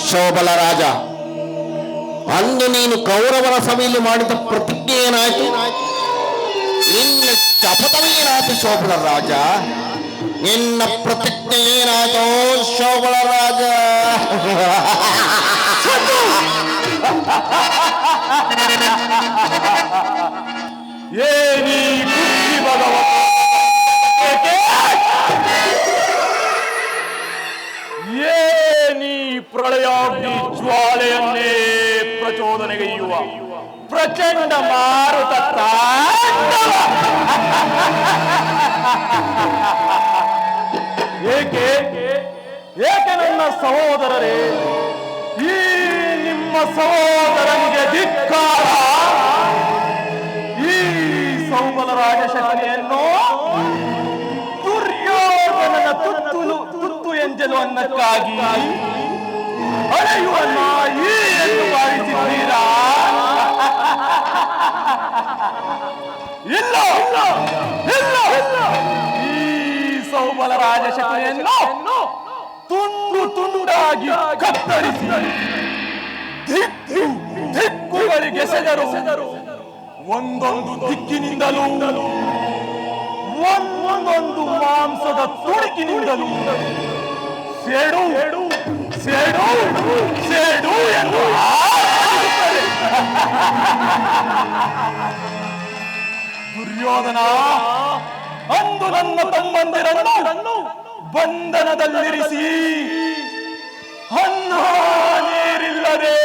ಶೋಬಲ ರಾಜ, ಅಂದು ನೀನು ಕೌರವರ ಸಭೆಯಲ್ಲಿ ಮಾಡಿದ ಪ್ರತಿಜ್ಞೆ ಏನಾಯ್ತು? ನಿನ್ನ ಶಪಥವೇನಾಯ್ತು ಶೋಬಲ ರಾಜ? ನಿನ್ನ ಪ್ರತಿಜ್ಞೆ ಏನಾಯ್ತು ಶೋಬಲ ರಾಜ? ಏನಿ ಬುದ್ಧಿ ಭಗವಂತ, ಏನಿ ಪ್ರಳಯಾಗ್ನಿ ಜ್ವಾಲೆಯನ್ನೇ ಪ್ರಚೋದನೆಗೈಯುವ ಪ್ರಚಂಡ ಮಾರುತ ತಾಂಡವ. ಏಕೆ ಏಕೆ ನನ್ನ ಸಹೋದರರೇ, ಈ ನಿಮ್ಮ ಸಹೋದರನಿಗೆ ಧಿಕ್ಕಾರ. ಈ ಸೌಬಲ ರಾಜಶಕ್ತಿಯನ್ನು ದುರ್ಯೋಧನನ ತುತ್ತು ಎಂಜಲು ಅನ್ನಕ್ಕಾಗಿ ಅಳೆಯುವ ನಾಯಿ ಎಂದು ಭಾವಿಸಿದ್ದೀರಾ? ಇಲ್ಲ ಇಲ್ಲ ಇಲ್ಲ. ಈ ಸೌಬಲ ರಾಜಶಕ್ತಿಯನ್ನು ತುಂಡು ತುಂಡಾಗಿ ಕತ್ತರಿಸಿ ದಿಕ್ಕುಗಳಿಗೆ ಸೆದರು. ಒಂದೊಂದು ದಿಕ್ಕಿನಿಂದಲೂ ಒಂದೊಂದು ಮಾಂಸದ ತುಣುಕಿನಿಂದಲೂ ಸೇಡು ಸೇಡು ಸೇಡು ಎಂದು ಹಾಡುತ್ತಾರೆ. ದುರ್ಯೋಧನ ಅಂದು ನನ್ನ ತಮ್ಮಂದಿರನ್ನು ಬಂಧನದಲ್ಲಿರಿಸಿ ಅನ್ನ ನೀರಿಲ್ಲದೆ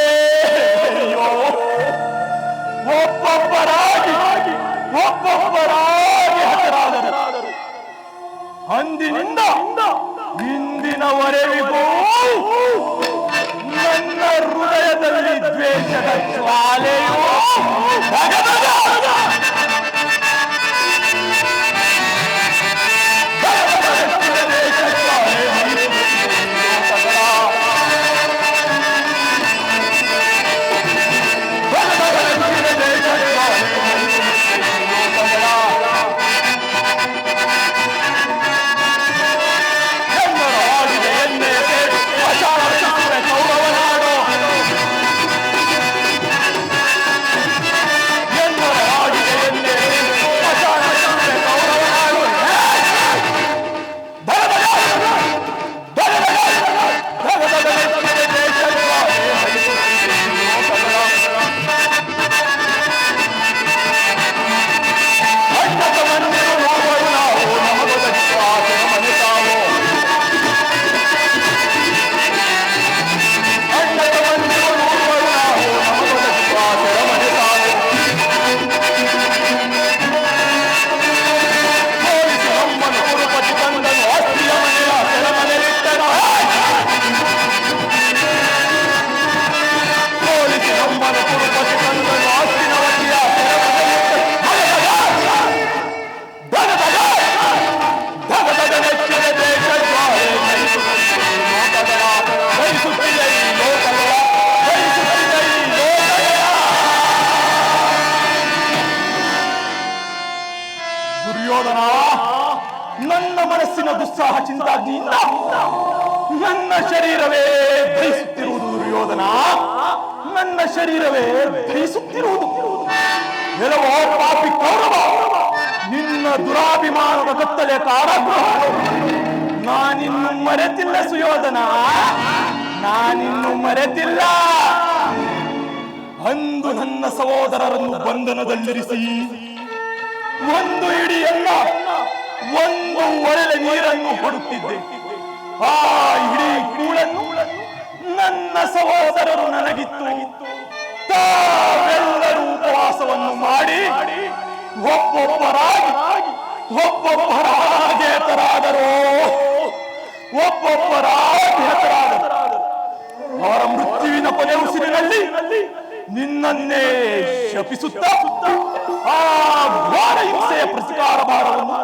ಒಬ್ಬೊಬ್ಬರಾಗಿ ಹತರಾದರು. ಅಂದಿನಿಂದ ಇಂದಿನವರೆವಿಗೂ ನನ್ನ ಹೃದಯದಲ್ಲಿ ದ್ವೇಷದ ಜ್ವಾಲೆಯು ದುರ್ಯೋಧನ, ನನ್ನ ಮನಸ್ಸಿನ ದುಸ್ಸಾಹ ಚಿಂತಾಗ್ನಿಯಿಂದ ನನ್ನ ಶರೀರವೇ ದಹಿಸುತ್ತಿರುವುದು. ದುರ್ಯೋಧನ, ನನ್ನ ಶರೀರವೇ ದಹಿಸುತ್ತಿರುವುದು. ಎಲ್ಲವೋ ಪಾಪಿ ಕೌರವ, ನಿನ್ನ ದುರಾಭಿಮಾನದ ಕತ್ತಲೆ ಕಾರಾಗೃಹ ನಾನಿನ್ನು ಮರೆತಿಲ್ಲ. ಸುಯೋಧನ, ನಾನಿನ್ನು ಮರೆತಿಲ್ಲ. ಅಂದು ನನ್ನ ಸಹೋದರರನ್ನು ಬಂಧನದಲ್ಲಿರಿಸಿ ಒಂದು ಇಡಿಯಲ್ಲ ಒಂದು ಒರಳೆ ನೀರನ್ನು ಕೊಡುತ್ತಿದ್ದೆ. ಆ ಇಡೀ ಕೂಳನ್ನು ನನ್ನ ಸಹೋದರರು ನನಗಿತ್ತು. ತಾವೆಲ್ಲರೂ ಉಪವಾಸವನ್ನು ಮಾಡಿ ಒಬ್ಬೊಬ್ಬರಾಗಿ ಹತರಾದರು. ಅವರ ಮೃತ್ಯುವಿನ ಕೊನೆ ಉಸಿರಿನಲ್ಲಿ ನಿನ್ನನ್ನೇ ಶಪಿಸುತ್ತಾ ಆ ಘೋರ ಹಿಂಸೆಯ ಪ್ರತಿಕಾರ ಭಾರವನ್ನು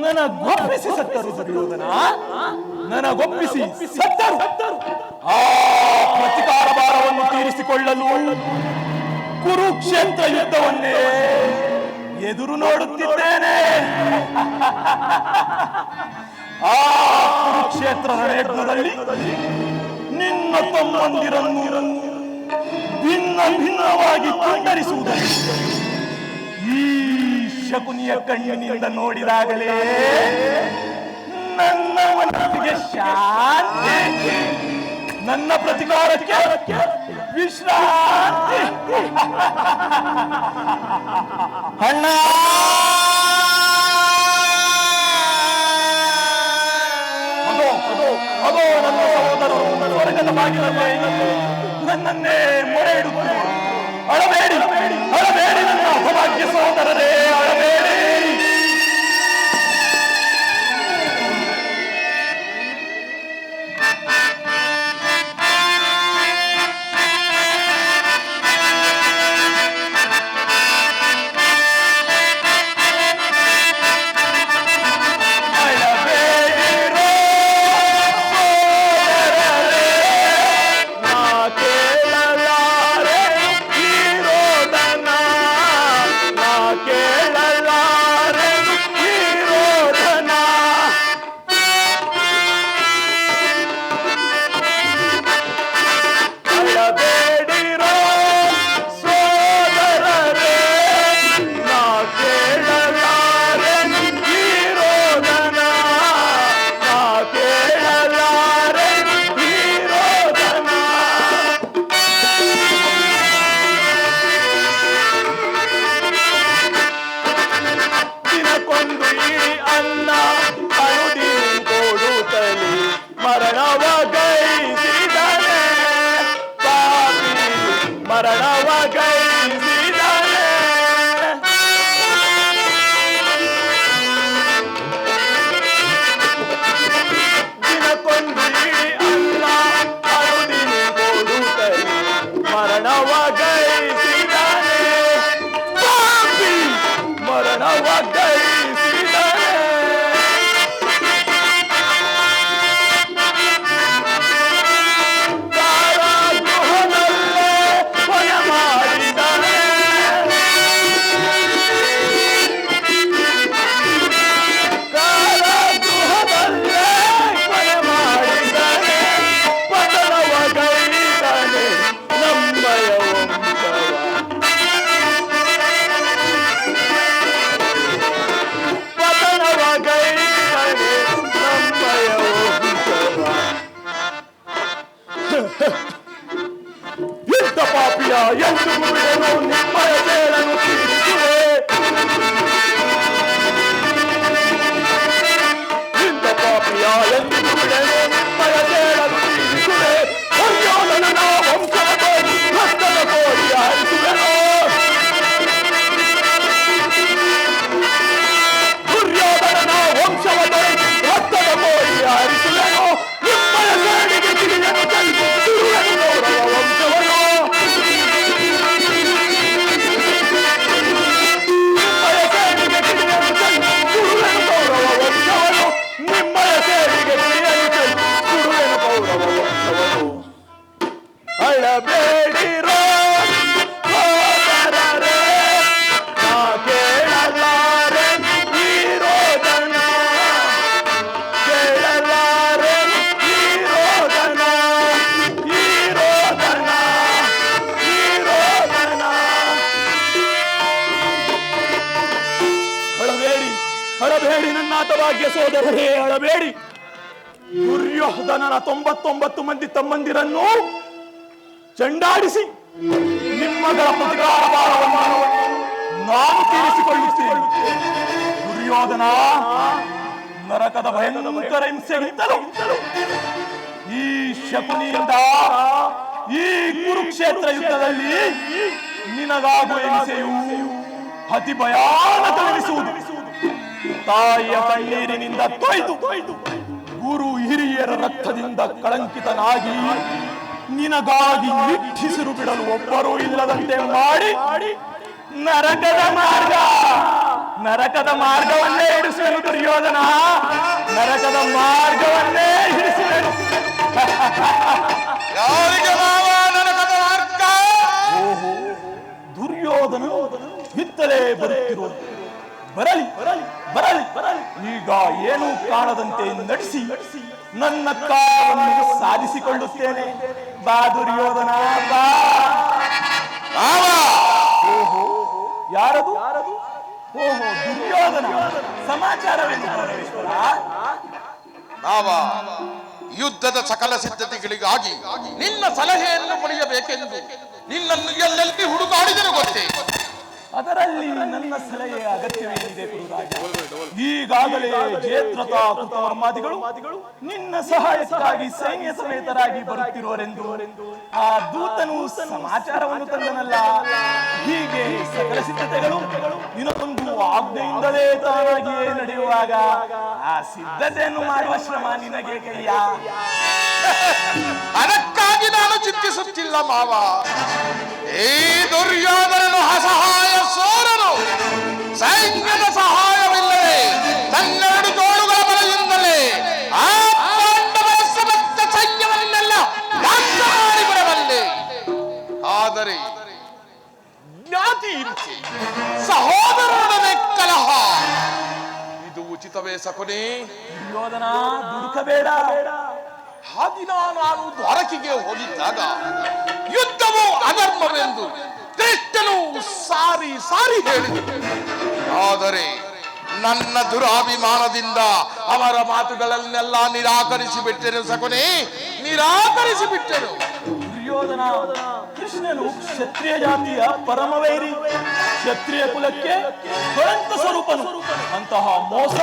ನನಗೊಪ್ಪಿಸಿ ಸತ್ತರು. ದುರ್ಯೋಧನ, ನನಗೊಪ್ಪಿಸಿ ಸತ್ತರು. ಆ ಪ್ರತಿಕಾರ ಭಾರವನ್ನು ತೀರಿಸಿಕೊಳ್ಳಲು ಕುರುಕ್ಷೇತ್ರ ಯುದ್ಧವನ್ನೇ ಎದುರು ನೋಡುತ್ತಿದ್ದೇನೆ. ಆ ಕುರುಕ್ಷೇತ್ರ ರಣಯುದ್ಧದಲ್ಲಿ ನಿನ್ನ ನನ್ನ ತಮ್ಮಂದಿರನ್ನು ಭಿನ್ನ ಭಿನ್ನವಾಗಿ ತುಂಡರಿಸುವುದನ್ನು ಈ ಶಕುನಿಯ ಕಣ್ಣಿನಿಂದ ನೋಡಿದಾಗಲೇ ನನ್ನ ಮನಸ್ಸಿಗೆ ಶಾಂತಿ, ನನ್ನ ಪ್ರತಿಕಾರಕ್ಕೆ ವಿಶ್ರಾಂತಿ. ಅಣ್ಣ ಅದೋ ನನ್ನ ಸಹೋದರರು ಸ್ವರ್ಗದ ಬಾಗಿಲಲ್ಲೇ ನನ್ನನ್ನೇ ಮೊರೆ ಇಡುತ್ತಾರೆ. ಅಳಬೇಡಿ ಅಳಬೇಡಿ ನನ್ನ ಅಭಾಗ್ಯ ಸಹೋದರರೇ, ಅಳಬೇಡಿ. ಎಂತ ಪಾಪಿಯ ಎಂದು ಬಿಡಲು ನಿಮ್ಮಯ ಸೇಳನ್ನು ತೀರಿಸುವೆ. ಇಂಥ ಪಾಪಿಯ ಎಂದು ಬಿಡಲು ನಿಮ್ಮಯ ಸೇಳನ್ನು ತೀರಿಸುವೆ. ದುರ್ಯೋಧನನ ವಂಶದ ಕೋರಿ ರಕ್ತದ ಕೋರಿ ಹರಿಸುವೆನೋ. ದುರ್ಯೋಧನನ ವಂಶವ ತೊರೆದು ರಕ್ತದ ಕೋರಿ ಹರಿಸುವೆನೋ. ನಿಮ್ಮಯ ಸೇಡಿಗೆ ಗಿರಿಯನ್ನು ತಲುಪಿ ಸುರುವೆನು ಗೌರವ ವಂಶವನ್ನು. ನಿಮ್ಮಯ ಸೇಡಿಗೆ ಗಿರಿಯನ್ನು ತಲುಪಿ ಸುರುವೆನು ಗೌರವ ವಂಶವನ್ನು. ನಿಮ್ಮಯ ಸೇಡಿಗೆ ಗಿರಿಯನ್ನು ತಲುಪಿ ಸುರುವೆನು ಗೌರವ ವಂಶವನ್ನು. ಅಳಬೇಡಿರೋ ಸೋದರರೇ, ನಾ ಕೇಳಲಾರೆ ಈ ರೋದನ, ಕೇಳಲಾರೆ ಈ ರೋದನ, ಈ ರೋದನ, ಈ ರೋದನ. ಅಳಬೇಡಿ ಅಳಬೇಡಿ ನನ್ನ ಹತಭಾಗ್ಯ ಸೋದರರೇ, ಅಳಬೇಡಿ. ದುರ್ಯೋಧನನ 99 ಮಂದಿ ತಮ್ಮಂದಿರನ್ನು ಚಂಡಾಡಿಸಿ ನಿಮ್ಮಗಳ ಪ್ರತಿಕಾರ ಭಾರವನ್ನು ನಾನು ತೀರಿಸಿಕೊಳ್ಳುತ್ತೇನೆ. ದುರ್ಯೋಧನ, ನರಕದ ಭಯಂಕರ ಹಿಂಸೆಗಿಂತಲೂ ಈ ಶಕುನಿಯಿಂದ ಈ ಕುರುಕ್ಷೇತ್ರ ಯುದ್ಧದಲ್ಲಿ ನಿನಗಾಗುವ ಹಿಂಸೆಯು ಅತಿ ಭಯಾನಕವೆನಿಸುವುದು. ತಾಯಿಯ ಕಣ್ಣೀರಿನಿಂದ ತೊಯ್ದು ಗುರು ಹಿರಿಯರ ರಕ್ತದಿಂದ ಕಳಂಕಿತನಾಗಿ ನಿನಗಾಗಿ ನಿಟ್ಟಿಸಿರು ಬಿಡಲು ಒಬ್ಬರೂ ಇಲ್ಲದಂತೆ ಮಾಡಿ ನರಕದ ಮಾರ್ಗವನ್ನೇ ಹಿಡಿಸುವೆನು. ದುರ್ಯೋಧನ, ನರಕದ ಮಾರ್ಗವನ್ನೇ ಹಿಡಿಸುವೆನು. ಓಹೋ, ದುರ್ಯೋಧನ ಹಿತ್ತಲೇ ಬರುತ್ತಿರುವುದು. ಬರಲಿ ಬರಲಿ ಬರಲಿ ಬರಲಿ. ಈಗ ಏನೂ ಕಾಣದಂತೆ ನಡೆಸಿ ನನ್ನ ಕಾರ್ಯವನ್ನು ಸಾಧಿಸಿಕೊಳ್ಳುತ್ತೇನೆ. ಬಾ ದುರ್ಯೋಧನ ಬಾ. ಓಹೋ, ಯಾರದು? ಓಹೋ, ದುರ್ಯೋಧನ. ಸಮಾಚಾರವೇನು ಪರಮೇಶ್ವರ? ಯುದ್ಧದ ಸಕಲ ಸಿದ್ಧತೆಗಳಿಗಾಗಿ ನಿನ್ನ ಸಲಹೆಯನ್ನು ಪಡೆಯಬೇಕೆಂದು ನಿನ್ನನ್ನು ಎಲ್ಲೆಲ್ಲಿ ಹುಡುಕಾಡಿದರೂ ಗೊತ್ತೇ. ಅದರಲ್ಲಿ ನನ್ನ ಸಲಹೆಯ ಅಗತ್ಯವೇನಿದೆ ಗುರುರಾಜ? ಈಗಾಗಲೇ ಜೇತ್ರತ ಕೃತವರ್ಮಾದಿಗಳು ನಿನ್ನ ಸಹಾಯಕ್ಕಾಗಿ ಸೈನ್ಯ ಸಮೇತರಾಗಿ ಬರುತ್ತಿರುವರೆಂದು ಆ ದೂತನು ಸಮಾಚಾರವನ್ನು ತಂದನಲ್ಲ. ಹೀಗೆ ಸಕಲ ಸಿದ್ಧತೆಗಳು ನಿನಗೊಂದು ಆಜ್ಞೆಯಿಂದಲೇ ತಾನಾಗಿಯೇ ನಡೆಯುವಾಗ ಆ ಸಿದ್ಧತೆಯನ್ನು ಮಾಡುವ ಶ್ರಮ ನಿನಗೆ ಕೈಯ? ಅದಕ್ಕಾಗಿ ನಾನು ಚಿಂತಿಸುತ್ತಿಲ್ಲ ಮಾವ. ಈ ದುರ್ಯೋಧನನು ಅಸಹಾಯ ಸೋರನು. ಸೈನ್ಯದ ಸಹಾಯವಿಲ್ಲದೆ ತನ್ನೆರಡು ತೋಳುಗಳ ಬಲದಿಂದಲೇ ಆ ಪಾಂಡವರ ಸಮಸ್ತ ಸೈನ್ಯವನ್ನೆಲ್ಲ ಧ್ವಂಸ ಮಾಡಿಬಿಡಬಲ್ಲೆ. ಆದರೆ ಜ್ಞಾತಿ ಇರುಚಿ, ಸಹೋದರರೊಡನೆ ಕಲಹ, ಇದು ಉಚಿತವೇ ಸಕೊನೆ? ದುರ್ಯೋಧನ, ದುಡುಕಬೇಡ. ಆ ದಿನ ನಾನು ದ್ವಾರಕೆಗೆ ಹೋಗಿದ್ದಾಗ ಯುದ್ಧವು ಅಧರ್ಮವೆಂದು ಕೃಷ್ಣನು ಸಾರಿ ಸಾರಿ ಹೇಳಿದರು. ಆದರೆ ನನ್ನ ದುರಾಭಿಮಾನದಿಂದ ಅವರ ಮಾತುಗಳನ್ನೆಲ್ಲ ನಿರಾಕರಿಸಿ ಬಿಟ್ಟೆನು ಸಕೊನೆ, ನಿರಾಕರಿಸಿ ಬಿಟ್ಟೆನು. ದುರ್ಯೋಧನ, ಕೃಷ್ಣನು ಕ್ಷತ್ರಿಯ ಜಾತಿಯ ಪರಮವೈರಿ, ಕ್ಷತ್ರಿಯ ಕುಲಕ್ಕೆ ಜ್ವಲಂತ ಸ್ವರೂಪನು. ಅಂತಹ ಮೋಸ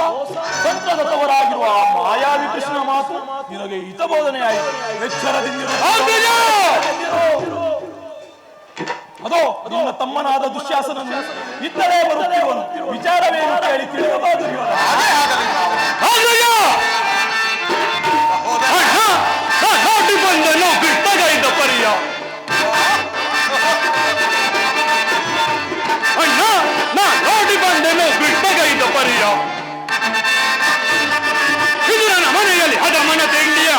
ತಂತ್ರಗತವರಾಗಿರುವ ಮಾಯಾವಿ ಕೃಷ್ಣ ಮಾತು ನಿನಗೆ ಹಿತಬೋಧನೆಯಾಯಿತು. ಎಚ್ಚರದಿಂದಿರು. ಅದೋ ನಿನ್ನ ತಮ್ಮನಾದ ದುಶ್ಯಾಸನನ್ನು ಇತ್ತಲೇ ಬರುತ್ತಿರುವನು. ವಿಚಾರವೇನು ಕೇಳಿ ತಿಳಿಯಬಾ ದುರ್ಯೋಧನ? ಬಂದನು ಕೃಷ್ಣಗೈದ ಪರಿಯ ಅಣ್ಣ, ನಾ ನೋಡಿ ಬಂದೆನು ಕೃಷ್ಣಗೈದ ಪರಿಯ. ವಿದುರನ ಮನೆಯಲ್ಲಿ ಹದಮನ ತಿಂಡಿಯ,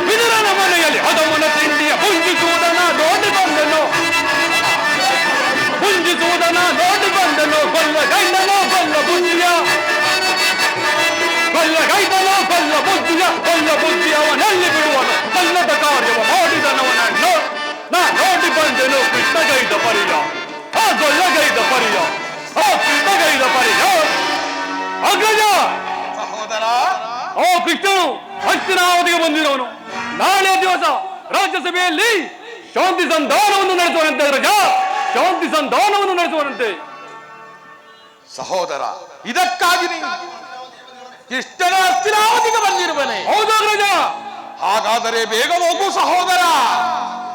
ವಿದುರನ ಮನೆಯಲ್ಲಿ ಹದಮನ ತಿಂಡಿಯ ಪುಂಜಿಸುವುದನ ನೋಡಿ ಬಂದನು, ಪುಂಜಿಸುವುದನ ನೋಡಿ ಬಂದನು. ಕೊಲ್ಲ ಗೈದನೋ ಕೊಲ್ಲ ಬುದ್ಧಿಯ, ಕೊಲ್ಲ ಗೈದನೋ ಕೊಲ್ಲ ಬುದ್ಧಿಯ, ಕೊಲ್ಲ ಬುದ್ಧಿ ಅವನಲ್ಲಿ ಬಿಡುವನು. ಕಲ್ಲದ ಕಾರ್ಯವ ಮಾಡಿದನವನನ್ನು ನಾ ನೋಡಿ ಬಂದೆನು ಕೃಷ್ಣಗೈದ ಪರಿಯ. ಆ ಗೊಲ್ಲಗೈದ ಪರಿಯ, ಆ ಕೃಷ್ಣಗೈದ ಪರಿಯ. ಅಗ್ರಜ ಸಹೋದರ, ಓ ಕೃಷ್ಣನು ಹಸ್ತಿನಾವತಿಗೆ ಬಂದಿರುವನು. ನಾಳೆ ದಿವಸ ರಾಜ್ಯಸಭೆಯಲ್ಲಿ ಶಾಂತಿ ಸಂಧಾನವನ್ನು ನಡೆಸುವಂತೆ ಅಗ್ರಜ, ಶಾಂತಿ ಸಂಧಾನವನ್ನು ನಡೆಸುವಂತೆ. ಸಹೋದರ, ಇದಕ್ಕಾಗಿ ನೀನು ಇಷ್ಟರ ಹಸ್ತಿನಾವತಿಗೆ ಬಂದಿರುವನೆ? ಹೌದು ಅಗ್ರಜ. ಹಾಗಾದರೆ ಬೇಗ ಹೋಗು ಸಹೋದರ,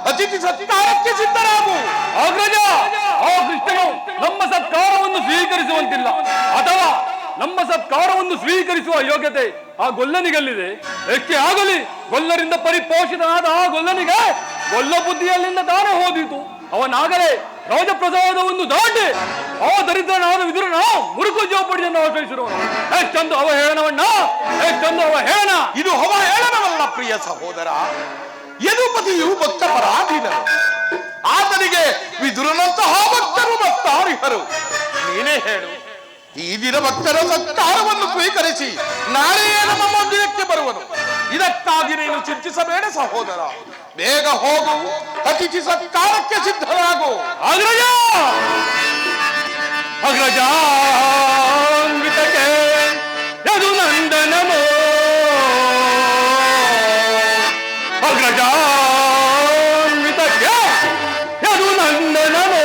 ಅತಿಥಿ ಸತ್ಕಾರಕ್ಕೆ ಸಿದ್ಧರಾಗು. ಅಗ್ರಜ, ಆ ಕೃಷ್ಣನು ನಮ್ಮ ಸತ್ಕಾರವನ್ನು ಸ್ವೀಕರಿಸುವಂತಿಲ್ಲ, ಅಥವಾ ನಮ್ಮ ಸತ್ಕಾರವನ್ನು ಸ್ವೀಕರಿಸುವ ಯೋಗ್ಯತೆ ಆ ಗೊಲ್ಲನಿಗಲ್ಲಿದೆ. ಎಷ್ಟೇ ಆಗಲಿ, ಗೊಲ್ಲರಿಂದ ಪರಿಪೋಷಿತನಾದ ಆ ಗೊಲ್ಲನಿಗೆ ಗೊಲ್ಲ ಬುದ್ಧಿಯಲ್ಲಿಂದ ತಾನೇ ಹೋದೀತು. ಅವನಾಗಲೇ ರಾಜಪ್ರಸಾದವನ್ನು ದಾಟಿ ಆ ದರಿದ್ರನಾದ ವಿದುರನ ಮುರುಕು ಜೋಪಡಿಯನ್ನು ಆಶ್ರಯಿಸಿರುವನು. ಎಷ್ಟೊಂದು ಅವಹೇಳನವಣ್ಣ, ಎಷ್ಟೊಂದು ಅವಹೇಳನ! ಇದು ಅವಹೇಳನವಲ್ಲ ಪ್ರಿಯ ಸಹೋದರ. ಯದುಪತಿಯು ಭಕ್ತ ಪರಾಧೀನರು. ಆತನಿಗೆ ವಿದುರನಂತಹ ಭಕ್ತರು ಭಕ್ತಾರ್ಹರು. ನೀನೇ ಹೇಳು, ಈ ದಿನ ಭಕ್ತರ ಸತ್ಕಾರವನ್ನು ಸ್ವೀಕರಿಸಿ ನಾಳೆಯೇ ನಮ್ಮ ಮಂದಿರಕ್ಕೆ ಬರುವನು. ಇದಕ್ಕಾಗಿ ನೀನು ಚಿಂತಿಸಬೇಡ ಸಹೋದರ. ಬೇಗ ಹೋಗು, ಅತಿಥಿ ಸತ್ಕಾರಕ್ಕೆ ಸಿದ್ಧರಾಗು. ಅಗ್ರಜ, ಅಗ್ರಜಾನ್ವಿತಕ್ಕೆ ಯದು ನಂದನಮೋ, ಅಗ್ರಜಾನ್ವಿತಕ್ಕೆ ಯದು ನಂದನಮೋ.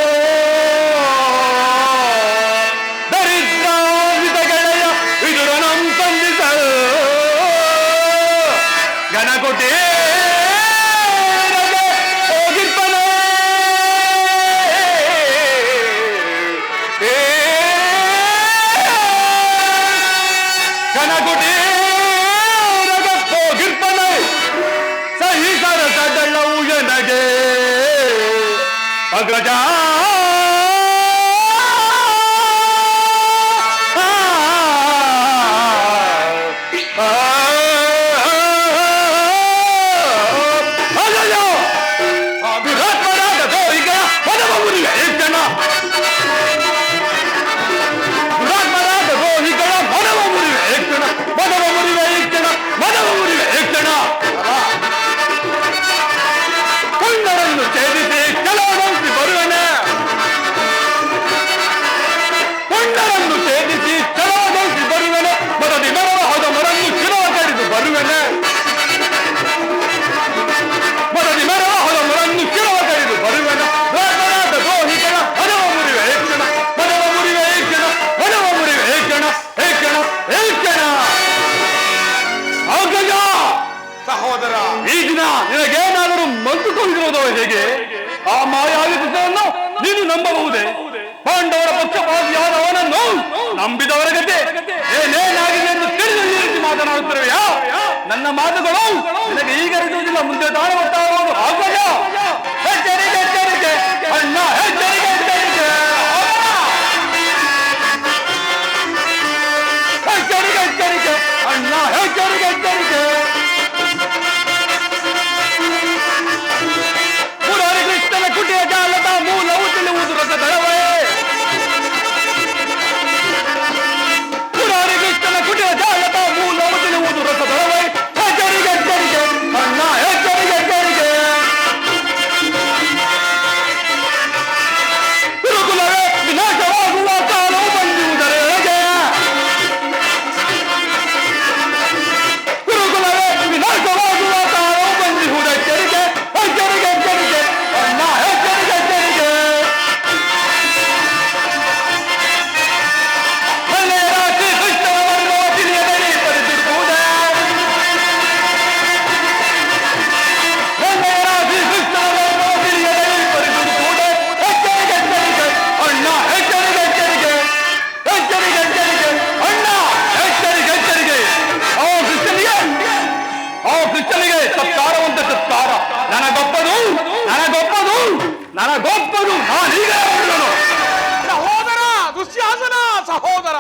ದರಿದ್ರಾನ್ವಿತ ಗೆಳೆಯ ವಿದುರನಂ ಸಂಧಿಸಲು ಗಣಕೊಟೆ ಹೋಗಿರ್ಪನೆ. ಗಣಕೊಟೆ ಹೋಗಿರ್ಪನೆ ಸಹಿ ಸರಸದಳ್ಳವು ಎನಗೆ ಅಗ್ರಜ. ನಿನಗೇನಾದರೂ ಮಂಕು ಕೊಯ್ದಿರೋದೋ ಹೇಗೆ? ಆ ಮಾಯಾವಿ ಕೃಷ್ಣನನ್ನು ನೀನು ನಂಬಬಹುದೇ? ಪಾಂಡವರ ಪಕ್ಷಪಾತಿಯಾದ ಅವನನ್ನು ನಂಬಿದವರ ಗತೆ ಏನೇನಾಗಿದೆ ಎಂದು ತಿಳಿದು ಈ ರೀತಿ ಮಾತನಾಡುತ್ತಿರುವೆಯಾ? ನನ್ನ ಮಾತುಗಳು ನಿನಗೆ ಈಗ ಇರುವುದಿಲ್ಲ, ಮುಂದೆ ತಾಳವತ್ತಾಗುವುದು ಆಗಲ್ಲ. ಎಚ್ಚರಿಕೆ ಎಚ್ಚರಿಕೆ ಅಣ್ಣ, ಎಚ್ಚರಿಕೆ ಎಚ್ಚರಿಕೆ ಎಚ್ಚರಿಕೆ ಎಚ್ಚರಿಕೆ ಅಣ್ಣ, ಎಚ್ಚರಿಕೆ ಎಚ್ಚರಿಕೆ. ಮುರಾರಿ ಕೃಷ್ಣನ ಕುಟಿಯ ಜಾಲದ ಮೂಲವು ತಿಳಿಯುವುದು ರಸದಳವೇ. ಮುರಾರಿ ಕೃಷ್ಣನ ಕುಟಿಯ ಜಾಲದ ಮೂಲವು ತಿಳಿಯುವುದು ರಸದಳವೇ. ಎಚ್ಚರಿಕೆ ಎಚ್ಚರಿಕೆ ಅಣ್ಣ, ಎಚ್ಚರಿಕೆ ಎಚ್ಚರಿಕೆ. ಗುರುಕುಲವೇ ವಿನಾಶವಾಗುವ ಕಾಲವು ಬಂದಿರುವುದರೇ ಹೇಗೆ? ಗುರುಕುಲವೇ ವಿನಾಶವಾಗುವ ಕಾಲವು ಬಂದಿರುವುದು. ಎಚ್ಚರಿಕೆ ಎಚ್ಚರಿಕೆ ಎಚ್ಚರಿಕೆ ಅಣ್ಣ, ಎಚ್ಚರಿಕೆ ಎಚ್ಚರಿಕೆ. ಒಳ್ಳೆಯ ರಾತ್ರಿ ಕೃಷ್ಣನನ್ನು ತಿಳಿಯದಲ್ಲಿ ಪರಿದಿರುವುದೇ. ಒಳ್ಳೆಯ ರಾತ್ರಿ ಕೃಷ್ಣನನ್ನು ತಿಳಿಯದಲ್ಲಿ ಪರಿದಿರುವುದೇ. ಎಚ್ಚರಿಕೆ ಎಚ್ಚರಿಕೆ ಅಣ್ಣ, ಎಚ್ಚರಿಕೆ ಎಚ್ಚರಿಕೆ ಎಚ್ಚರಿಕೆ ಎಚ್ಚರಿಕೆ ಅಣ್ಣ, ಎಚ್ಚರಿಕೆ ಎಚ್ಚರಿಕೆ. ಕೃಷ್ಣನಿಗೆ ಸತ್ಕಾರವಂತ ಸತ್ಕಾರ. ನನಗೊಪ್ಪದು ನನಗೊಪ್ಪದು ನನಗೊಪ್ಪದು. ನಾನೀಗ ಹೇಳಿದನು. ಸಹೋದರ ದುಶ್ಯಾಸನ, ಸಹೋದರ.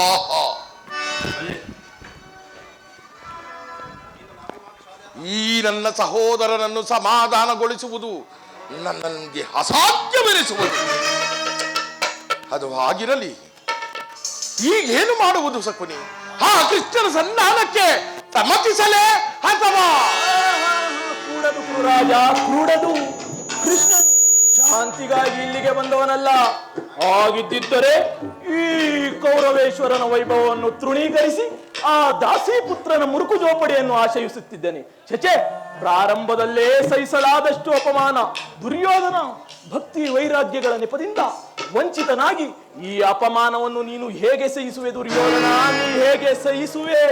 ಆಹಾ, ಈ ನನ್ನ ಸಹೋದರನನ್ನು ಸಮಾಧಾನಗೊಳಿಸುವುದು ನನಗೆ ಅಸಾಧ್ಯವೆನಿಸುವುದು. ಅದು ಆಗಿರಲಿ, ಈಗೇನು ಮಾಡುವುದು ಶಕುನಿ? ಕೃಷ್ಣನ ಸನ್ಮಾನಕ್ಕೆ ಸಮ್ಮತಿಸಲೇ ಅಥವಾ? ಕೂಡದು ಕುರುರಾಜ, ಕೂಡದು. ಕೃಷ್ಣನು ಶಾಂತಿಗಾಗಿ ಇಲ್ಲಿಗೆ ಬಂದವನಲ್ಲ. ಆಗಿದ್ದಿದ್ದರೆ ಈ ಕೌರವೇಶ್ವರನ ವೈಭವವನ್ನು ತೃಣೀಕರಿಸಿ ಆ ದಾಸಿ ಪುತ್ರನ ಮುರುಕು ಜೋಪಡಿಯನ್ನು ಆಶಯಿಸುತ್ತಿದ್ದೇನೆ. ಚಚೆ, ಪ್ರಾರಂಭದಲ್ಲೇ ಸಹಿಸಲಾದಷ್ಟು ಅಪಮಾನ. ದುರ್ಯೋಧನ ಭಕ್ತಿ ವೈರಾಗ್ಯಗಳ ನೆಪದಿಂದ ವಂಚಿತನಾಗಿ ಈ ಅಪಮಾನವನ್ನು ನೀನು ಹೇಗೆ ಸಹಿಸುವೆ ದುರ್ಯೋಧನ? ನೀ ಹೇಗೆ ಸಹಿಸುವೆ?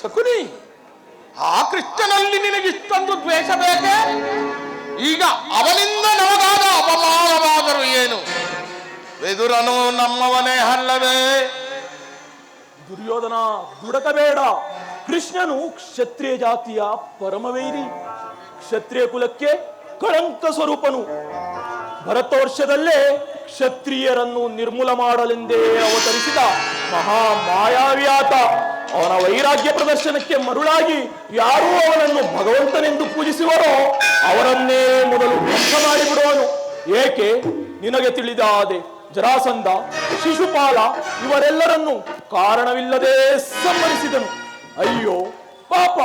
ಶಕುನಿ, ಆ ಕೃಷ್ಣನಲ್ಲಿ ನಿನಗಿಷ್ಟೊಂದು ದ್ವೇಷ ಬೇಕೆ? ಈಗ ಅವನಿಂದ ನಮಗಾದ ಅಪಮಾನವಾದರೂ ಏನು? ವಿದುರನು ನಮ್ಮವನೇ ಅಲ್ಲವೇ? ದುರ್ಯೋಧನ, ದುಡಕಬೇಡ. ಕೃಷ್ಣನು ಕ್ಷತ್ರಿಯ ಜಾತಿಯ ಪರಮವೈರಿ, ಕ್ಷತ್ರಿಯ ಕುಲಕ್ಕೆ ಕಳಂಕ ಸ್ವರೂಪನು. ಭರತವರ್ಷದಲ್ಲೇ ಕ್ಷತ್ರಿಯರನ್ನು ನಿರ್ಮೂಲ ಮಾಡಲೆಂದೇ ಅವತರಿಸಿದ ಮಹಾ ಮಾಯಾವಿಯಾತ. ಅವನ ವೈರಾಗ್ಯ ಪ್ರದರ್ಶನಕ್ಕೆ ಮರುಳಾಗಿ ಯಾರೂ ಅವನನ್ನು ಭಗವಂತನೆಂದು ಪೂಜಿಸುವರೋ ಅವರನ್ನೇ ಮೊದಲು ಧ್ವಂಸ ಮಾಡಿಬಿಡುವನು. ಏಕೆ? ನಿನಗೆ ತಿಳಿದಾದೆ ಜರಾಸಂಧ, ಶಿಶುಪಾಲ ಇವರೆಲ್ಲರನ್ನು ಕಾರಣವಿಲ್ಲದೆ ಸಂಹರಿಸಿದನು. ಅಯ್ಯೋ ಪಾಪ,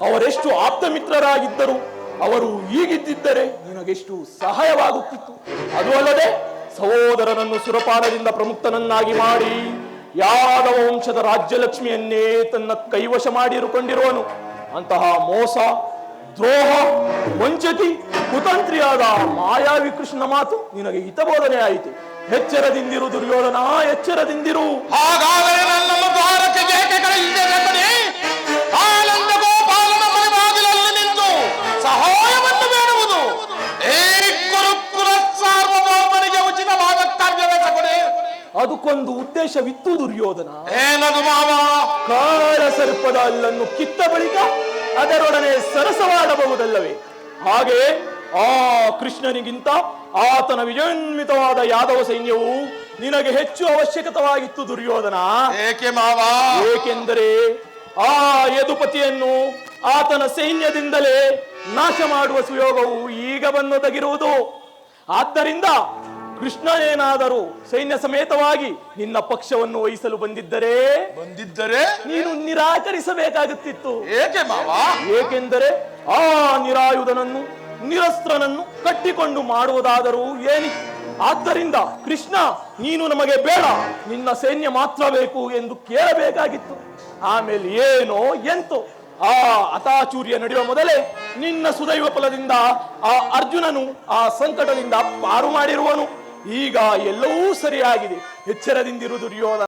ಅವರೆಷ್ಟು ಆಪ್ತ ಮಿತ್ರರಾಗಿದ್ದರು. ಅವರು ಹೀಗಿದ್ದಿದ್ದರೆ ನಿನಗೆಷ್ಟು ಸಹಾಯವಾಗುತ್ತಿತ್ತು. ಅದು ಅಲ್ಲದೆ ಸಹೋದರನನ್ನು ಸುರಪಾನದಿಂದ ಪ್ರಮುಕ್ತನನ್ನಾಗಿ ಮಾಡಿ ಯಾದವ ವಂಶದ ರಾಜ್ಯಲಕ್ಷ್ಮಿಯನ್ನೇ ತನ್ನ ಕೈವಶ ಮಾಡಿರುಕೊಂಡಿರುವನು. ಅಂತಹ ಮೋಸ, ದ್ರೋಹ, ವಂಚತಿ, ಕುತಂತ್ರಿಯಾದ ಮಾಯಾವಿ ಕೃಷ್ಣ ಮಾತು ನಿನಗೆ ಹಿತಬೋಧನೆ ಆಯಿತು. ಎಚ್ಚರದಿಂದಿರು ದುರ್ಯೋಧನ, ಎಚ್ಚರದಿಂದಿರು. ಹಾಗಾದರೆ ನನ್ನನ್ನು ದ್ವಾರಕ್ಕೆ ಏಕೆ ಕಳುಹಿಸಿದೆ ಕಣೆ? ಆನಂದ ಗೋಪಾಲನ ಮನೆಬಾಗಿಲಲ್ಲಿ ನಿಂತು ಸಹಾಯವನ್ನು ಬೇಡುವುದು ಈ ಕುರುಕುಲ ಸಾರ್ವಭೌಮನಿಗೆ ಉಚಿತವಾದ ಕರ್ತವ್ಯವೇ ಕಣೆ. ಅದಕ್ಕೊಂದು ಉದ್ದೇಶವಿತ್ತು ದುರ್ಯೋಧನ. ಏನದು ಮಾವ? ಕಾಳ ಸರ್ಪದ ಅಲ್ಲನ್ನು ಕಿತ್ತ ಬಳಿಕ ಅದರೊಡನೆ ಸರಸವಾಡಬಹುದಲ್ಲವೇ? ಹಾಗೆ ಆ ಕೃಷ್ಣನಿಗಿಂತ ಆತನ ವಿಜಯೋನ್ವಿತವಾದ ಯಾದವ ಸೈನ್ಯವು ನಿನಗೆ ಹೆಚ್ಚು ಅವಶ್ಯಕವಾಗಿತ್ತು ದುರ್ಯೋಧನ. ಏಕೆ ಮಾವ? ಏಕೆಂದರೆ ಆ ಯದುಪತಿಯನ್ನು ಆತನ ಸೈನ್ಯದಿಂದಲೇ ನಾಶ ಮಾಡುವ ಸುಯೋಗವು ಈಗ ಬಂದೊದಗಿರುವುದು. ಆದ್ದರಿಂದ ಕೃಷ್ಣನೇನಾದರೂ ಸೈನ್ಯ ಸಮೇತವಾಗಿ ನಿನ್ನ ಪಕ್ಷವನ್ನು ವಹಿಸಲು ಬಂದಿದ್ದರೆ ನೀನು ನಿರಾಕರಿಸಬೇಕಾಗುತ್ತಿತ್ತು. ಏಕೆ ಮಾವ? ಏಕೆಂದರೆ ಆ ನಿರಾಯುಧನನ್ನು ನಿರಸ್ತ್ರನನ್ನು ಕಟ್ಟಿಕೊಂಡು ಮಾಡುವುದಾದರೂ ಏನಿತ್ತು. ಆದ್ದರಿಂದ ಕೃಷ್ಣ, ನೀನು ನಮಗೆ ಬೇಡ, ನಿನ್ನ ಸೈನ್ಯ ಮಾತ್ರ ಬೇಕು ಎಂದು ಕೇಳಬೇಕಾಗಿತ್ತು. ಆಮೇಲೆ ಏನೋ ಎಂತೋ ಆ ಅತಾಚೂರ್ಯ ನಡೆಯುವ ಮೊದಲೇ ನಿನ್ನ ಸುದೈವ ಫಲದಿಂದ ಆ ಅರ್ಜುನನು ಆ ಸಂಕಟದಿಂದ ಪಾರು ಮಾಡಿರುವನು. ಈಗ ಎಲ್ಲವೂ ಸರಿಯಾಗಿದೆ. ಎಚ್ಚರದಿಂದಿರು ದುರ್ಯೋಧನ.